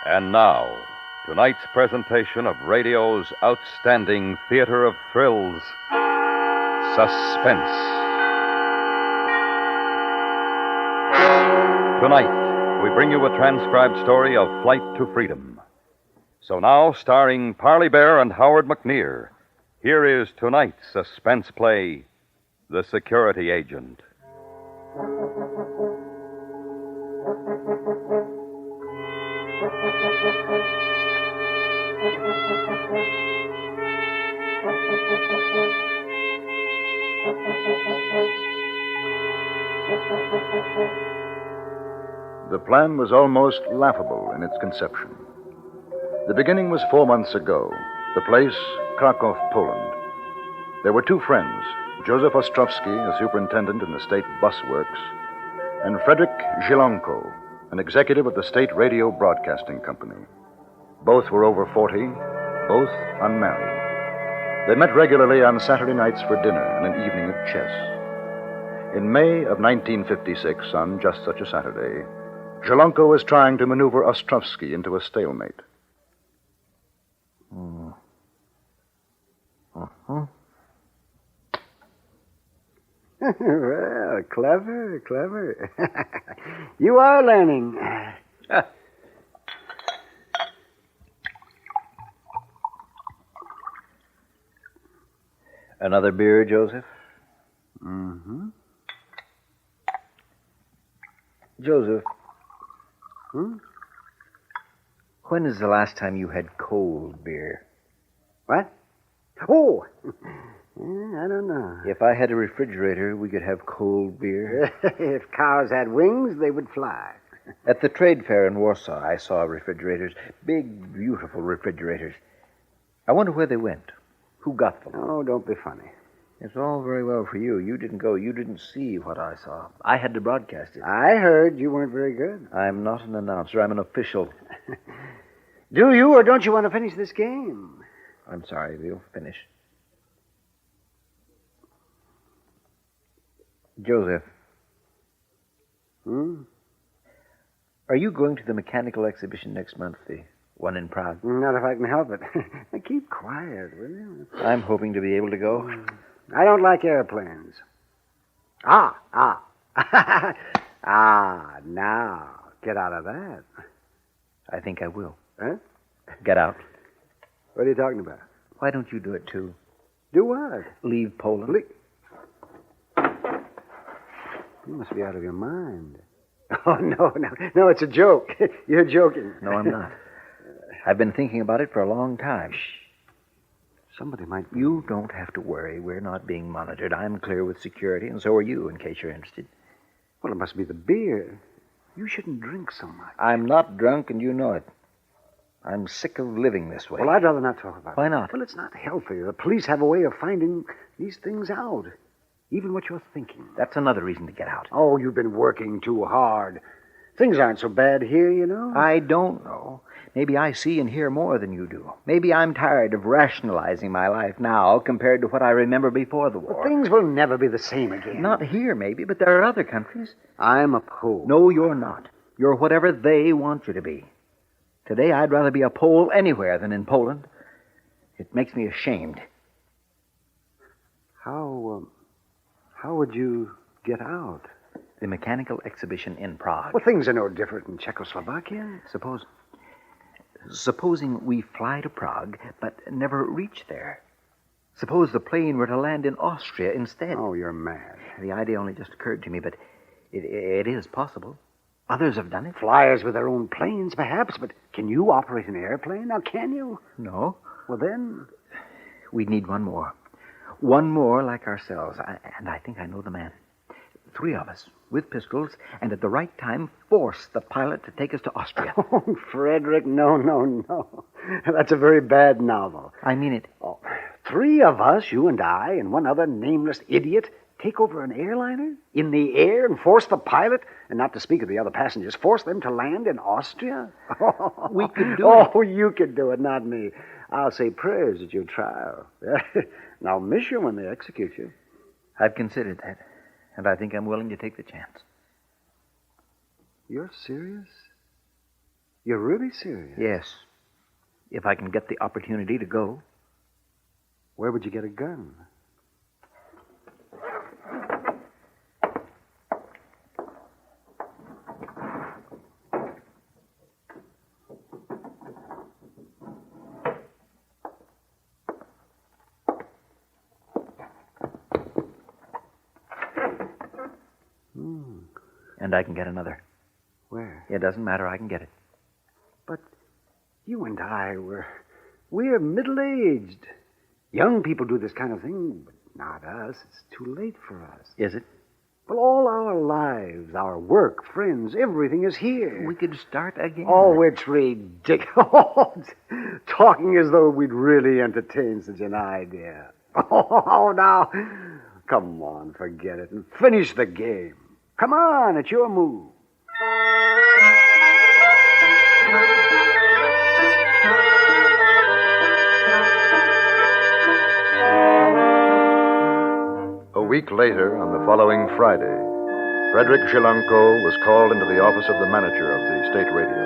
And now, tonight's presentation of radio's outstanding theater of thrills, Suspense. Tonight, we bring you a transcribed story of Flight to Freedom. So now, starring Parley Bear and Howard McNear, here is tonight's suspense play, The Security Agent. The plan was almost laughable in its conception. The beginning was 4 months ago. The place, Krakow, Poland. There were two friends, Joseph Ostrowski, a superintendent in the state bus works, and Frederick Zielonko, an executive of the state radio broadcasting company. Both were over 40, both unmarried. They met regularly on Saturday nights for dinner and an evening of chess. In May of 1956, on just such a Saturday, Zielonko was trying to maneuver Ostrowski into a stalemate. Well, clever. You are learning. Another beer, Joseph? Mm-hmm. Joseph. When is the last time you had cold beer? What? Oh, I don't know. If I had a refrigerator, we could have cold beer. If cows had wings, they would fly. At the trade fair in Warsaw, I saw refrigerators. Big, beautiful refrigerators. I wonder where they went. Who got them? Oh, don't be funny. It's all very well for you. You didn't go. You didn't see what I saw. I had to broadcast it. I heard you weren't very good. I'm not an announcer. I'm an official. Do you, or don't you want to finish this game? I'm sorry. We'll finish. Joseph. Are you going to the mechanical exhibition next month, the one in Prague? Not if I can help it. Now, keep quiet, will you? I'm hoping to be able to go. I don't like airplanes. Now, get out of that. I think I will. Huh? Get out. What are you talking about? Why don't you do it, too? Do what? Leave Poland. You must be out of your mind. Oh, no, it's a joke. You're joking. No, I'm not. I've been thinking about it for a long time. Shh. Somebody might... You don't have to worry. We're not being monitored. I'm clear with security, and so are you, in case you're interested. Well, it must be the beer. You shouldn't drink so much. I'm not drunk, and you know it. I'm sick of living this way. Well, I'd rather not talk about it. Why not? Well, it's not healthy. The police have a way of finding these things out. Even what you're thinking. That's another reason to get out. Oh, you've been working too hard. Things aren't so bad here, you know. I don't know. Maybe I see and hear more than you do. Maybe I'm tired of rationalizing my life now compared to what I remember before the war. Well, things will never be the same again. Not here, maybe, but there are other countries. I'm a Pole. No, you're not. You're whatever they want you to be. Today, I'd rather be a Pole anywhere than in Poland. It makes me ashamed. How would you get out? The mechanical exhibition in Prague. Well, things are no different in Czechoslovakia. Supposing we fly to Prague, but never reach there. Suppose the plane were to land in Austria instead. Oh, you're mad. The idea only just occurred to me, but it is possible. Others have done it. Flyers with their own planes, perhaps, but can you operate an airplane? Now, can you? No. Well, then... We'd need one more. One more like ourselves, and I think I know the man. 3 of us, with pistols, and at the right time force the pilot to take us to Austria. Oh, Frederick, no. That's a very bad novel. I mean it. Oh, 3 of us, you and I, and one other nameless idiot, take over an airliner in the air and force the pilot, and not to speak of the other passengers, force them to land in Austria? We could do it. Oh, you could do it, not me. I'll say prayers at your trial. And I'll miss you when they execute you. I've considered that, and I think I'm willing to take the chance. You're serious? You're really serious? Yes. If I can get the opportunity to go. Where would you get a gun? And I can get another. Where? It doesn't matter. I can get it. But you and we're middle-aged. Young people do this kind of thing, but not us. It's too late for us. Is it? Well, all our lives, our work, friends, everything is here. We could start again. Oh, it's ridiculous. Talking as though we'd really entertain such an idea. Oh, now, come on, forget it and finish the game. Come on, it's your move. A week later, on the following Friday, Frederick Shilanko was called into the office of the manager of the state radio.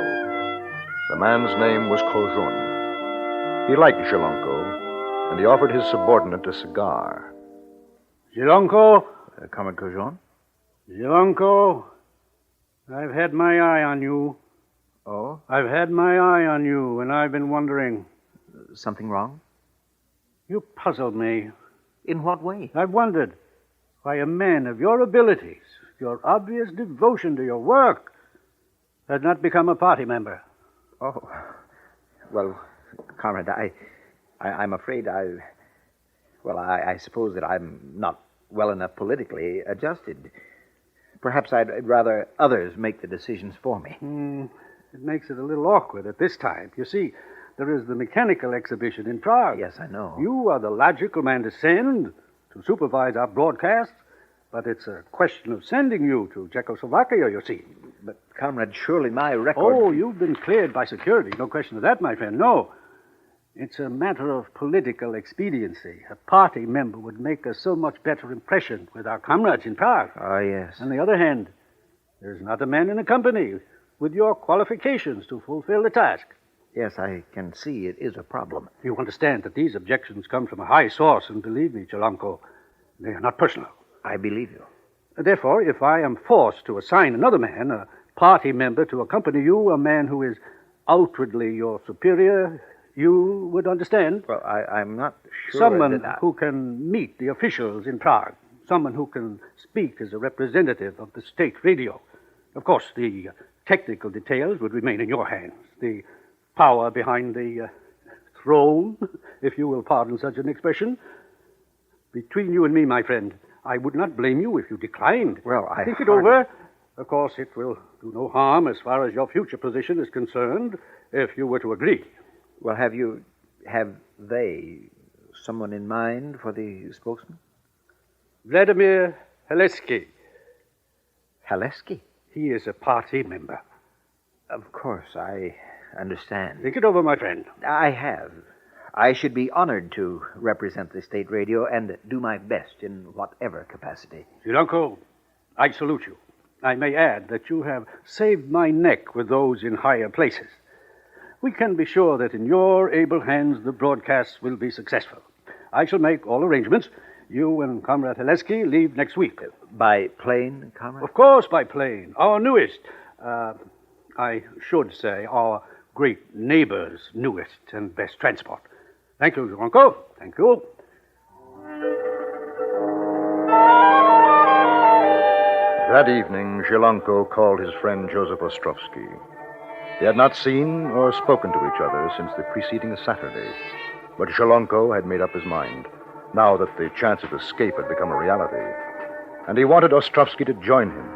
The man's name was Kojun. He liked Shilanko, and he offered his subordinate a cigar. Shilanko? Comrade Kojun? Shilanko, I've had my eye on you. Oh? I've had my eye on you, and I've been wondering. Something wrong? You puzzled me. In what way? I've wondered why a man of your abilities, your obvious devotion to your work, had not become a party member. Oh. Well, Comrade, I'm afraid I suppose that I'm not well enough politically adjusted. Perhaps I'd rather others make the decisions for me. It makes it a little awkward at this time. You see, there is the mechanical exhibition in Prague. Yes, I know. You are the logical man to send to supervise our broadcasts, but it's a question of sending you to Czechoslovakia, you see. But, Comrade, surely my record... Oh, you've been cleared by security. No question of that, my friend. No. It's a matter of political expediency. A party member would make a so much better impression with our comrades in Prague. Ah, yes. On the other hand, there's not a man in the company with your qualifications to fulfill the task. Yes, I can see it is a problem. You understand that these objections come from a high source, and believe me, Chilanko, they are not personal. I believe you. Therefore, if I am forced to assign another man, a party member, to accompany you, a man who is outwardly your superior, you would understand. Well, I'm not sure. Someone who can meet the officials in Prague. Someone who can speak as a representative of the state radio. Of course, the technical details would remain in your hands. The power behind the throne, if you will pardon such an expression. Between you and me, my friend, I would not blame you if you declined. Well, I think it over. Of course, it will do no harm as far as your future position is concerned if you were to agree. Well, have they someone in mind for the spokesman? Vladimir Haleski. Haleski? He is a party member. Of course, I understand. Think it over, my friend. I have. I should be honored to represent the state radio and do my best in whatever capacity. Shilanko, I salute you. I may add that you have saved my neck with those in higher places. We can be sure that in your able hands the broadcasts will be successful. I shall make all arrangements. You and Comrade Haleski leave next week. By plane, Comrade? Of course, by plane. Our newest, I should say, our great neighbor's newest and best transport. Thank you, Shilanko. Thank you. That evening, Shilanko called his friend Joseph Ostrovsky. They had not seen or spoken to each other since the preceding Saturday. But Shilanko had made up his mind, now that the chance of escape had become a reality. And he wanted Ostrovsky to join him.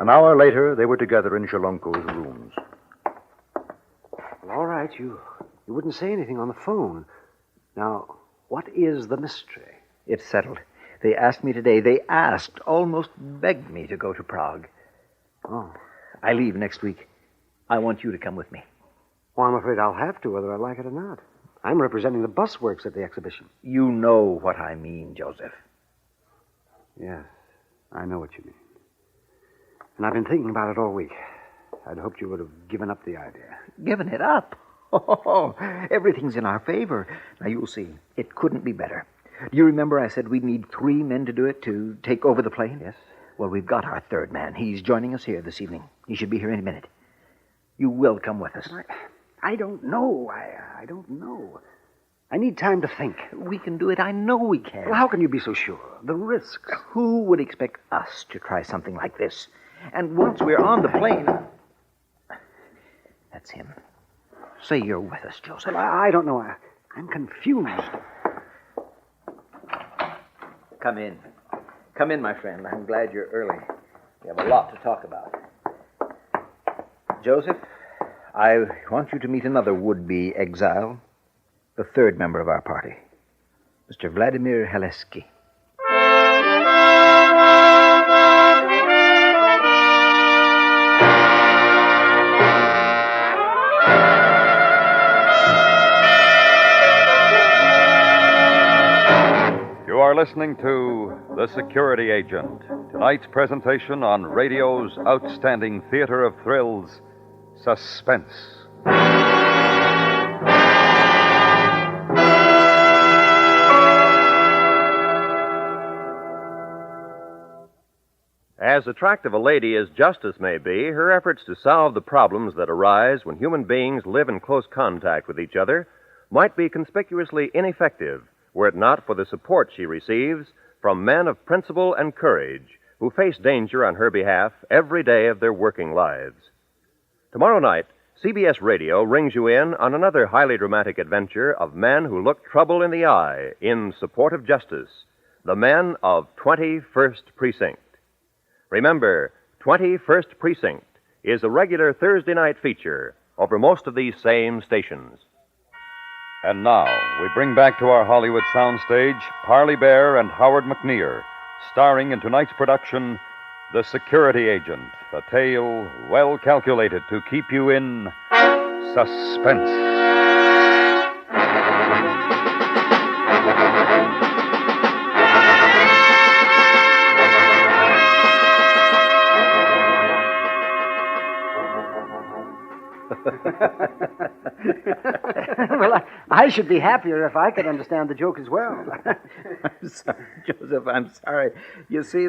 An hour later, they were together in Shilanko's rooms. Well, all right, you wouldn't say anything on the phone. Now, what is the mystery? It's settled. They asked me today. They asked, almost begged me to go to Prague. Oh. I leave next week. I want you to come with me. Well, I'm afraid I'll have to, whether I like it or not. I'm representing the bus works at the exhibition. You know what I mean, Joseph. Yes, I know what you mean. And I've been thinking about it all week. I'd hoped you would have given up the idea. Given it up? Oh, everything's in our favor. Now, you'll see. It couldn't be better. Do you remember I said we'd need 3 men to do it, to take over the plane? Yes. Well, we've got our 3rd man. He's joining us here this evening. He should be here any minute. You will come with us. I don't know. I don't know. I need time to think. We can do it. I know we can. Well, how can you be so sure? The risks. Who would expect us to try something like this? And once we're on the plane... That's him. Say you're with us, Joseph. Well, I don't know. I'm confused. Come in. Come in, my friend. I'm glad you're early. We have a lot to talk about. Joseph, I want you to meet another would-be exile, the 3rd member of our party, Mr. Vladimir Haleski. You are listening to The Security Agent, tonight's presentation on radio's outstanding theater of thrills, Suspense. As attractive a lady as Justice may be, her efforts to solve the problems that arise when human beings live in close contact with each other might be conspicuously ineffective were it not for the support she receives from men of principle and courage who face danger on her behalf every day of their working lives. Tomorrow night, CBS Radio rings you in on another highly dramatic adventure of men who look trouble in the eye in support of justice, the men of 21st Precinct. Remember, 21st Precinct is a regular Thursday night feature over most of these same stations. And now, we bring back to our Hollywood soundstage Parley Bear and Howard McNear, starring in tonight's production, The Security Agent, a tale well calculated to keep you in suspense. Well, I should be happier if I could understand the joke as well. I'm sorry, Joseph, I'm sorry. You see,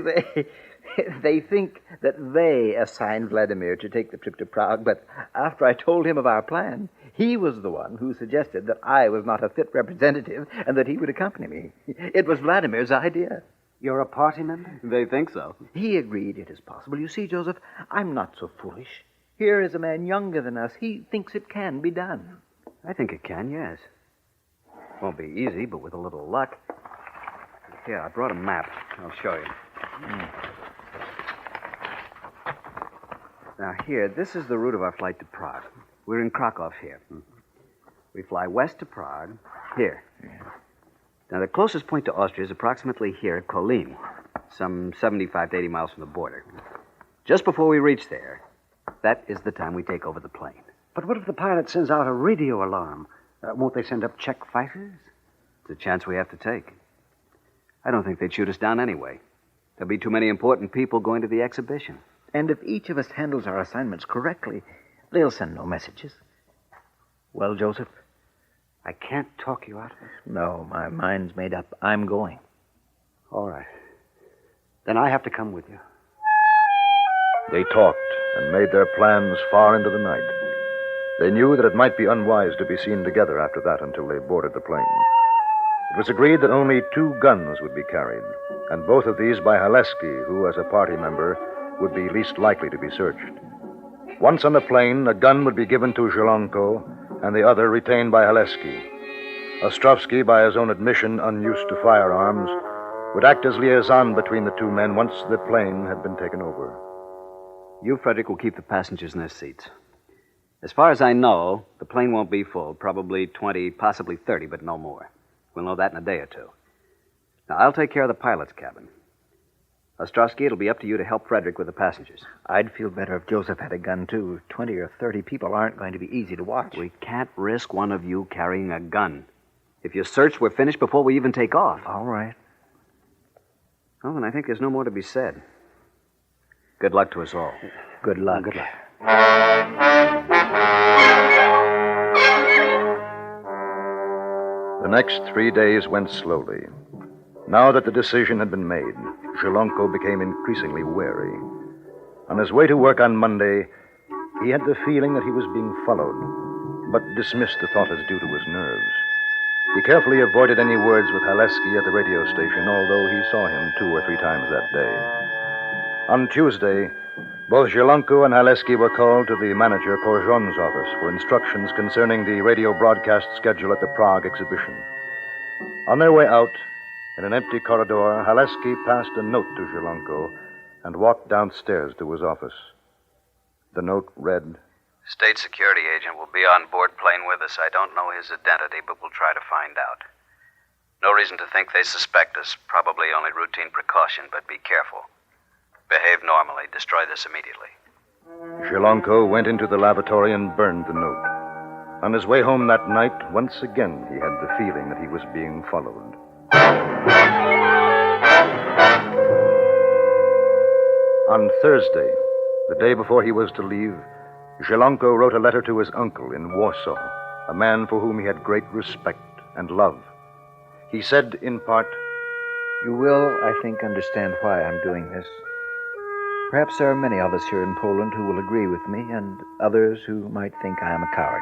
they think that they assigned Vladimir to take the trip to Prague, but after I told him of our plan, he was the one who suggested that I was not a fit representative and that he would accompany me. It was Vladimir's idea. You're a party member? They think so. He agreed it is possible. You see, Joseph, I'm not so foolish. Here is a man younger than us. He thinks it can be done. I think it can, yes. Won't be easy, but with a little luck. Here, I brought a map. I'll show you. Now, here, this is the route of our flight to Prague. We're in Krakow here. We fly west to Prague, here. Now, the closest point to Austria is approximately here at Kolin, some 75 to 80 miles from the border. Just before we reach there, that is the time we take over the plane. But what if the pilot sends out a radio alarm? Won't they send up Czech fighters? It's a chance we have to take. I don't think they'd shoot us down anyway. There'll be too many important people going to the exhibition. And if each of us handles our assignments correctly, they'll send no messages. Well, Joseph? I can't talk you out of it. No, my mind's made up. I'm going. All right. Then I have to come with you. They talked and made their plans far into the night. They knew that it might be unwise to be seen together after that until they boarded the plane. It was agreed that only 2 guns would be carried, and both of these by Haleski, who, as a party member, would be least likely to be searched. Once on the plane, a gun would be given to Zhelonko, and the other retained by Haleski. Ostrovsky, by his own admission unused to firearms, would act as liaison between the 2 men once the plane had been taken over. You, Frederick, will keep the passengers in their seats. As far as I know, the plane won't be full. Probably 20, possibly 30, but no more. We'll know that in a day or 2. Now, I'll take care of the pilot's cabin. Ostrovsky, it'll be up to you to help Frederick with the passengers. I'd feel better if Joseph had a gun, too. 20 or 30 people aren't going to be easy to watch. We can't risk one of you carrying a gun. If you search, we're finished before we even take off. All right. Well, then I think there's no more to be said. Good luck to us all. Good luck. Good luck. The next 3 days went slowly. Now that the decision had been made, Zhelonko became increasingly wary. On his way to work on Monday, he had the feeling that he was being followed, but dismissed the thought as due to his nerves. He carefully avoided any words with Haleski at the radio station, although he saw him 2 or 3 times that day. On Tuesday, both Zhelonko and Haleski were called to the manager Korjon's office for instructions concerning the radio broadcast schedule at the Prague exhibition. On their way out, in an empty corridor, Haleski passed a note to Zhelonko and walked downstairs to his office. The note read, State security agent will be on board plane with us. I don't know his identity, but we'll try to find out. No reason to think they suspect us. Probably only routine precaution, but be careful. Behave normally. Destroy this immediately. Zhelonko went into the lavatory and burned the note. On his way home that night, once again he had the feeling that he was being followed. On Thursday, the day before he was to leave, Zhelonko wrote a letter to his uncle in Warsaw, a man for whom he had great respect and love. He said, in part, You will, I think, understand why I'm doing this. Perhaps there are many of us here in Poland who will agree with me, and others who might think I am a coward,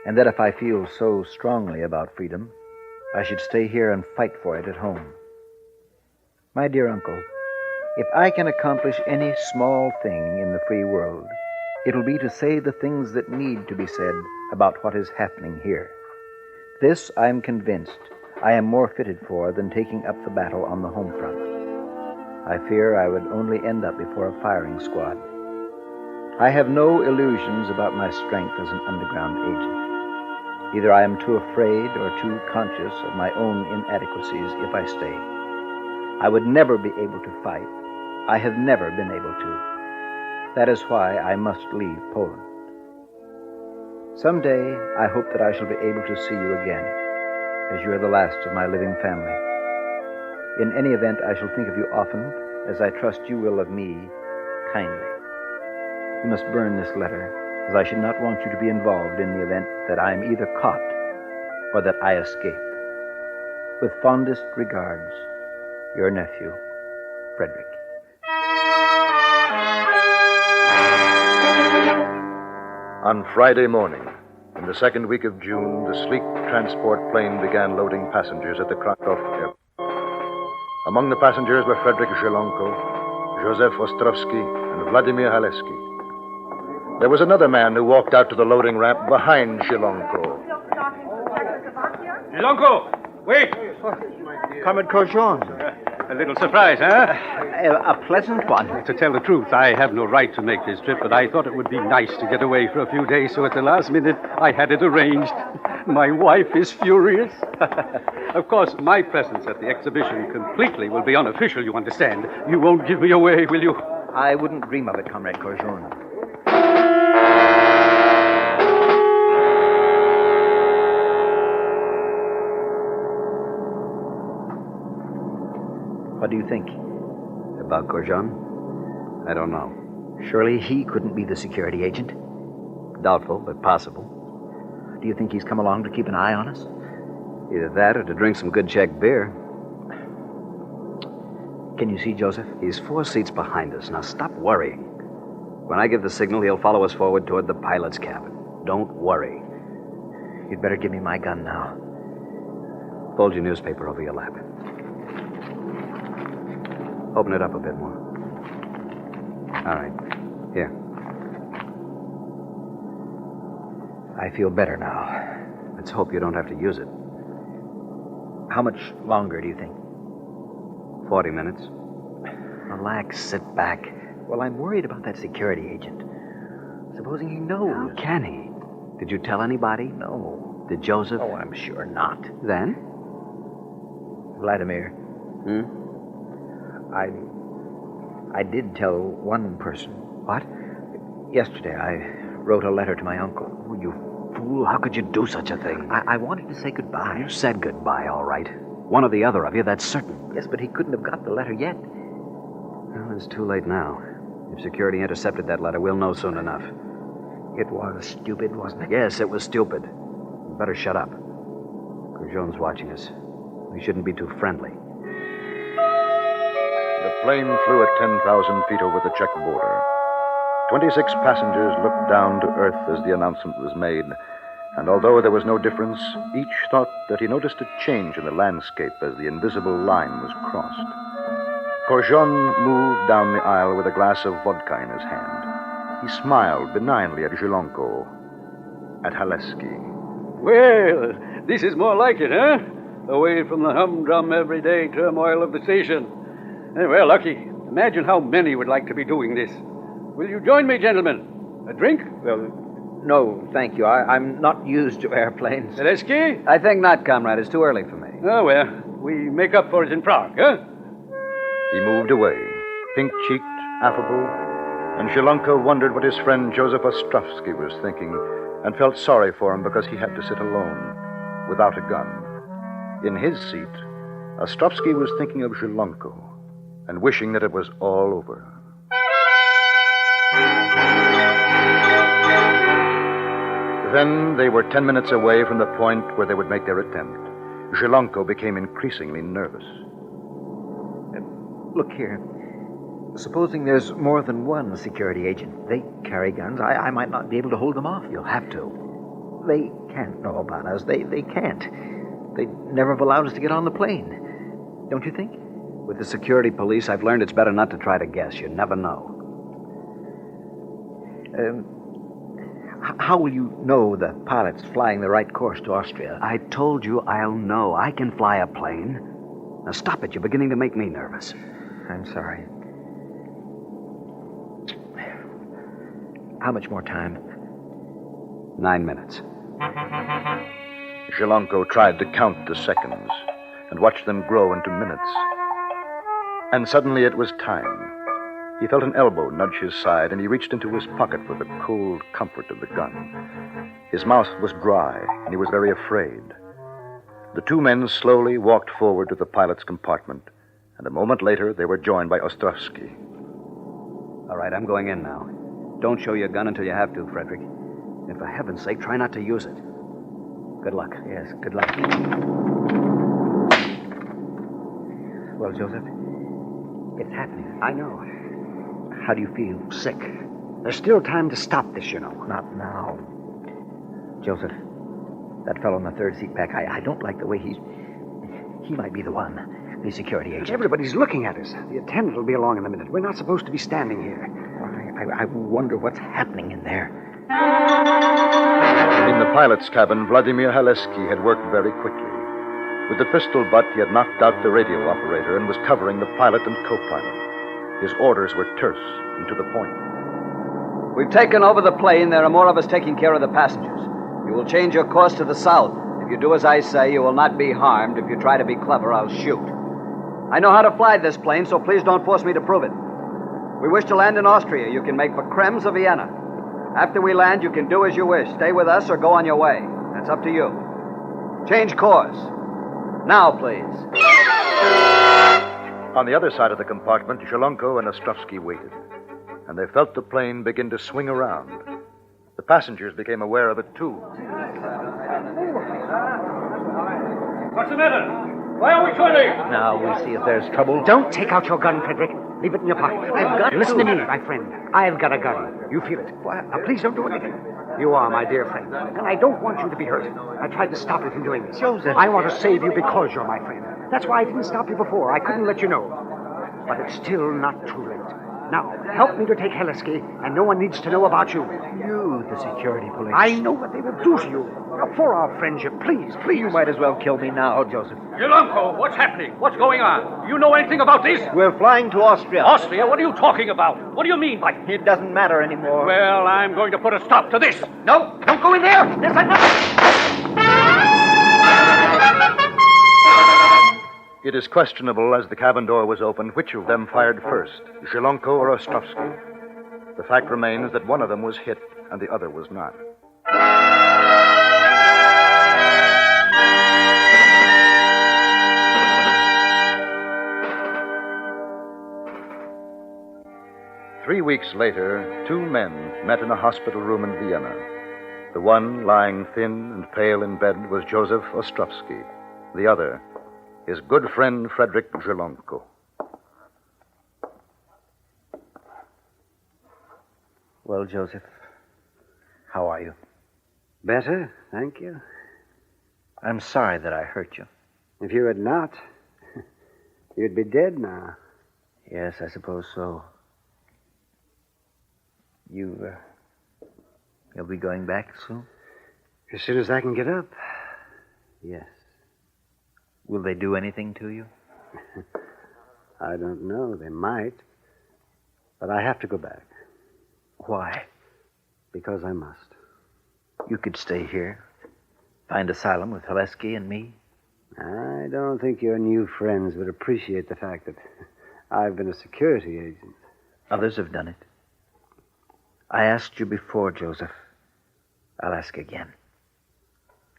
and that if I feel so strongly about freedom, I should stay here and fight for it at home. My dear uncle, if I can accomplish any small thing in the free world, it will be to say the things that need to be said about what is happening here. This, I am convinced, I am more fitted for than taking up the battle on the home front. I fear I would only end up before a firing squad. I have no illusions about my strength as an underground agent. Either I am too afraid or too conscious of my own inadequacies if I stay. I would never be able to fight. I have never been able to. That is why I must leave Poland. Someday, I hope that I shall be able to see you again, as you are the last of my living family. In any event, I shall think of you often, as I trust you will of me, kindly. You must burn this letter, as I should not want you to be involved in the event that I am either caught or that I escape. With fondest regards, your nephew, Frederick. On Friday morning, in the second week of June, the sleek transport plane began loading passengers at the Krakow airport. Among the passengers were Frederick Zhelonko, Joseph Ostrovsky, and Vladimir Haleski. There was another man who walked out to the loading ramp behind Zhelonko. Zhelonko, wait! Comrade Korjon. A little surprise, huh? A pleasant one. To tell the truth, I have no right to make this trip, but I thought it would be nice to get away for a few days, so at the last minute, I had it arranged. My wife is furious. Of course, my presence at the exhibition completely will be unofficial, you understand. You won't give me away, will you? I wouldn't dream of it, Comrade Korjon. What do you think? About Korjon? I don't know. Surely he couldn't be the security agent. Doubtful, but possible. Do you think he's come along to keep an eye on us? Either that or to drink some good Czech beer. Can you see Joseph? He's 4 seats behind us. Now stop worrying. When I give the signal, he'll follow us forward toward the pilot's cabin. Don't worry. You'd better give me my gun now. Fold your newspaper over your lap. Open it up a bit more. All right. Here. I feel better now. Let's hope you don't have to use it. How much longer do you think? 40 minutes. Relax, sit back. Well, I'm worried about that security agent. Supposing he knows. How can he? Did you tell anybody? No. Did Joseph? Oh, I'm sure not. Then? Vladimir. I did tell one person. What? Yesterday, I wrote a letter to my uncle. Oh, you fool. How could you do such a thing? I wanted to say goodbye. You said goodbye, all right. One or the other of you, that's certain. Yes, but he couldn't have got the letter yet. Well, it's too late now. If security intercepted that letter, we'll know soon enough. It was stupid, wasn't it? Yes, it was stupid. You better shut up. Courgeon's watching us. We shouldn't be too friendly. The plane flew at 10,000 feet over the Czech border. 26 passengers looked down to earth as the announcement was made, and although there was no difference, each thought that he noticed a change in the landscape as the invisible line was crossed. Courgeon moved down the aisle with a glass of vodka in his hand. He smiled benignly at Zhilanko, at Haleski. Well, this is more like it, huh? Away from the humdrum everyday turmoil of the station. Well, Lucky, imagine how many would like to be doing this. Will you join me, gentlemen? A drink? Well, no, thank you. I'm not used to airplanes. Zelensky? I think not, comrade. It's too early for me. Oh, well, we make up for it in Prague, huh? He moved away, pink-cheeked, affable, and Zhilanko wondered what his friend Joseph Ostrovsky was thinking and felt sorry for him because he had to sit alone, without a gun. In his seat, Ostrovsky was thinking of Zhilanko and wishing that it was all over. Then they were 10 minutes away from the point where they would make their attempt. Zhilanko became increasingly nervous. Look here. Supposing there's more than one security agent. They carry guns. I might not be able to hold them off. You'll have to. They can't know about us. They can't. They'd never have allowed us to get on the plane. Don't you think? With the security police, I've learned it's better not to try to guess. You never know. How will you know the pilot's flying the right course to Austria? I told you I'll know. I can fly a plane. Now stop it. You're beginning to make me nervous. I'm sorry. How much more time? 9 minutes. Zhilanko tried to count the seconds and watched them grow into minutes. And suddenly it was time. He felt an elbow nudge his side, and he reached into his pocket for the cold comfort of the gun. His mouth was dry, and he was very afraid. The two men slowly walked forward to the pilot's compartment, and a moment later they were joined by Ostrovsky. All right, I'm going in now. Don't show your gun until you have to, Frederick. And for heaven's sake, try not to use it. Good luck. Yes, good luck. Well, Joseph, it's happening. I know. How do you feel? Sick. There's still time to stop this, you know. Not now. Joseph, that fellow in the third seat back, I don't like the way he might be the one, the security agent. Everybody's looking at us. The attendant will be along in a minute. We're not supposed to be standing here. I wonder what's happening in there. In the pilot's cabin, Vladimir Haleski had worked very quickly. With the pistol butt, he had knocked out the radio operator and was covering the pilot and co-pilot. His orders were terse and to the point. We've taken over the plane. There are more of us taking care of the passengers. You will change your course to the south. If you do as I say, you will not be harmed. If you try to be clever, I'll shoot. I know how to fly this plane, so please don't force me to prove it. We wish to land in Austria. You can make for Krems or Vienna. After we land, you can do as you wish. Stay with us or go on your way. That's up to you. Change course. Now, please. On the other side of the compartment, Zhilanko and Ostrovsky waited, and they felt the plane begin to swing around. The passengers became aware of it, too. What's the matter? Why are we turning? Now we'll see if there's trouble. Don't take out your gun, Frederick. Leave it in your pocket. I've got Listen to. to me, my friend. I've got a gun. You feel it. Now, please don't do anything. You are my dear friend, and I don't want you to be hurt. I tried to stop you from doing this. Joseph. I want to save you because you're my friend. That's why I didn't stop you before. I couldn't let you know. But it's still not too late. Now, help me to take Haleski, and no one needs to know about you. You, the security police. I know what they will do to you. Now, for our friendship, please. You might as well kill me now, Joseph. Zhilanko, what's happening? What's going on? Do you know anything about this? We're flying to Austria. Austria? What are you talking about? What do you mean by... It doesn't matter anymore. Well, I'm going to put a stop to this. No, don't go in there. There's enough. It is questionable, as the cabin door was opened, which of them fired first, Zhilanko or Ostrovsky. The fact remains that one of them was hit and the other was not. 3 weeks later, two men met in a hospital room in Vienna. The one, lying thin and pale in bed, was Joseph Ostrovsky. The other, his good friend Frederick Jelonko. Well, Joseph, how are you? Better, thank you. I'm sorry that I hurt you. If you had not, you'd be dead now. Yes, I suppose so. You'll be going back soon? As soon as I can get up, yes. Will they do anything to you? I don't know. They might. But I have to go back. Why? Because I must. You could stay here, find asylum with Haleski and me. I don't think your new friends would appreciate the fact that I've been a security agent. Others have done it. I asked you before, Joseph. I'll ask again.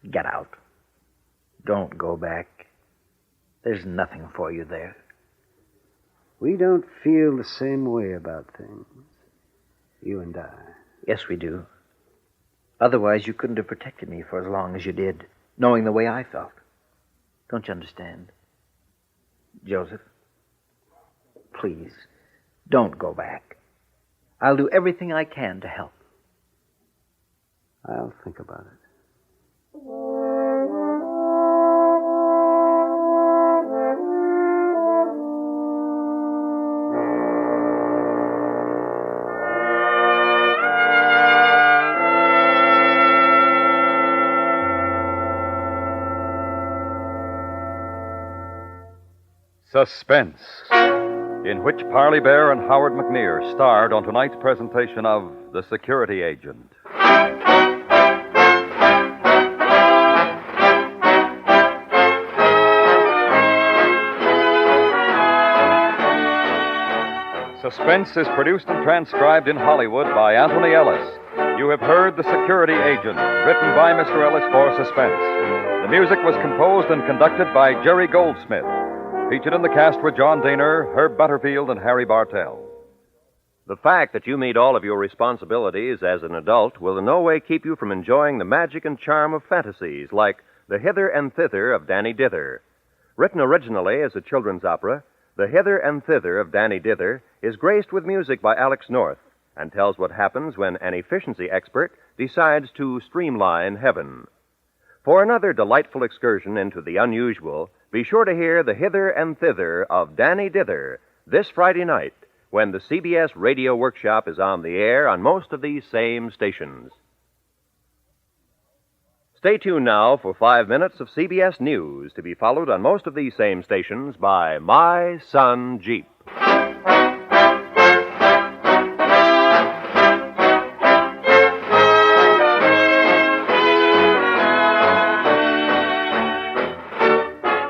Get out. Don't go back. There's nothing for you there. We don't feel the same way about things. You and I. Yes, we do. Otherwise, you couldn't have protected me for as long as you did, knowing the way I felt. Don't you understand? Joseph, please, don't go back. I'll do everything I can to help. I'll think about it. Suspense, in which Parley Bear and Howard McNear starred on tonight's presentation of The Security Agent. Suspense is produced and transcribed in Hollywood by Anthony Ellis. You have heard The Security Agent, written by Mr. Ellis for Suspense. The music was composed and conducted by Jerry Goldsmith. Featured in the cast were John Daner, Herb Butterfield, and Harry Bartell. The fact that you meet all of your responsibilities as an adult will in no way keep you from enjoying the magic and charm of fantasies like The Hither and Thither of Danny Dither. Written originally as a children's opera, The Hither and Thither of Danny Dither is graced with music by Alex North and tells what happens when an efficiency expert decides to streamline heaven. For another delightful excursion into the unusual, be sure to hear The Hither and Thither of Danny Dither this Friday night when the CBS Radio Workshop is on the air on most of these same stations. Stay tuned now for 5 minutes of CBS News to be followed on most of these same stations by My Son Jeep.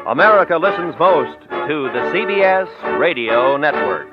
America listens most to the CBS Radio Network.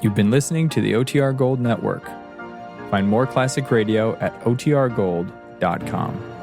You've been listening to the OTR Gold Network. Find more classic radio at otrgold.com.